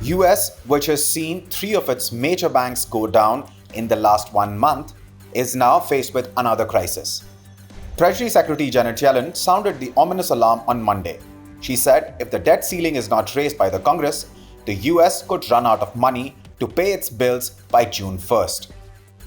US, which has seen three of its major banks go down in the last 1 month, is now faced with another crisis. Treasury Secretary Janet Yellen sounded the ominous alarm on Monday. She said if the debt ceiling is not raised by the Congress, the US could run out of money to pay its bills by June 1st.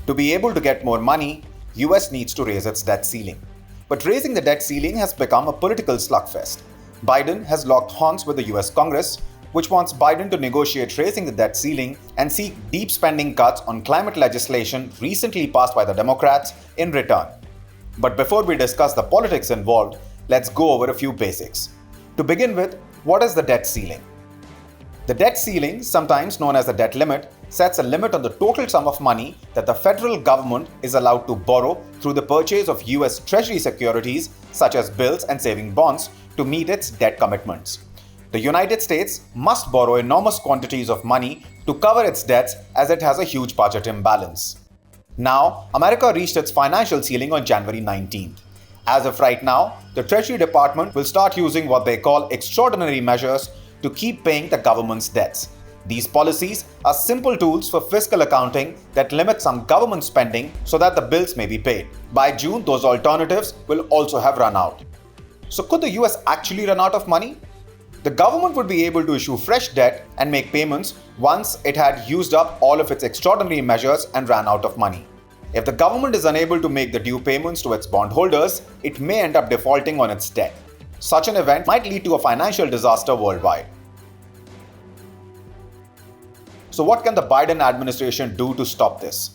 To be able to get more money, US needs to raise its debt ceiling. But raising the debt ceiling has become a political slugfest. Biden has locked horns with the US Congress, which wants Biden to negotiate raising the debt ceiling and seek deep spending cuts on climate legislation recently passed by the Democrats in return. But before we discuss the politics involved, let's go over a few basics. To begin with, what is the debt ceiling? The debt ceiling, sometimes known as the debt limit, sets a limit on the total sum of money that the federal government is allowed to borrow through the purchase of US Treasury securities such as bills and saving bonds to meet its debt commitments. The United States must borrow enormous quantities of money to cover its debts as it has a huge budget imbalance. Now, America reached its financial ceiling on January 19th. As of right now, the Treasury Department will start using what they call extraordinary measures to keep paying the government's debts. These policies are simple tools for fiscal accounting that limit some government spending so that the bills may be paid. By June, those alternatives will also have run out. So could the US actually run out of money? The government would be able to issue fresh debt and make payments once it had used up all of its extraordinary measures and ran out of money. If the government is unable to make the due payments to its bondholders, it may end up defaulting on its debt. Such an event might lead to a financial disaster worldwide. So what can the Biden administration do to stop this?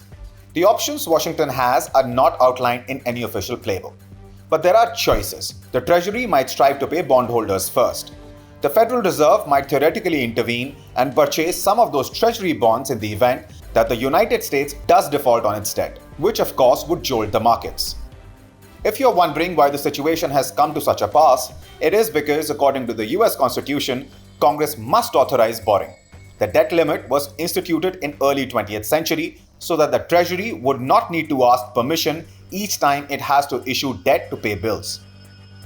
The options Washington has are not outlined in any official playbook. But there are choices. The Treasury might strive to pay bondholders first. The Federal Reserve might theoretically intervene and purchase some of those Treasury bonds in the event that the United States does default on its debt, which of course would jolt the markets. If you're wondering why the situation has come to such a pass, it is because according to the US Constitution, Congress must authorize borrowing. The debt limit was instituted in early 20th century so that the Treasury would not need to ask permission each time it has to issue debt to pay bills.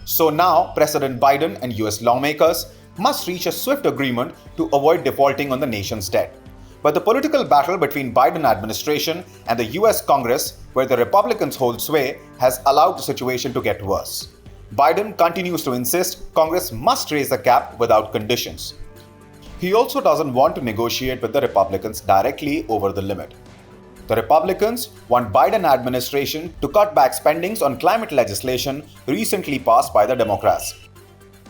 So now President Biden and US lawmakers must reach a swift agreement to avoid defaulting on the nation's debt. But the political battle between Biden administration and the US Congress, where the Republicans hold sway, has allowed the situation to get worse. Biden continues to insist Congress must raise the cap without conditions. He also doesn't want to negotiate with the Republicans directly over the limit. The Republicans want Biden administration to cut back spendings on climate legislation recently passed by the Democrats.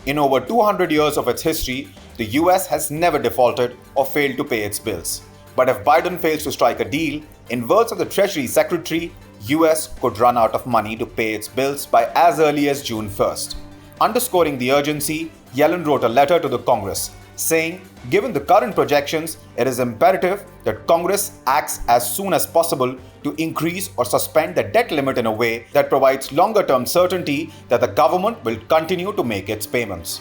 In over 200 years of its history, the US has never defaulted or failed to pay its bills. But if Biden fails to strike a deal, in words of the Treasury Secretary, US could run out of money to pay its bills by as early as June 1st. Underscoring the urgency, Yellen wrote a letter to the Congress, saying, given the current projections, it is imperative that Congress acts as soon as possible to increase or suspend the debt limit in a way that provides longer-term certainty that the government will continue to make its payments.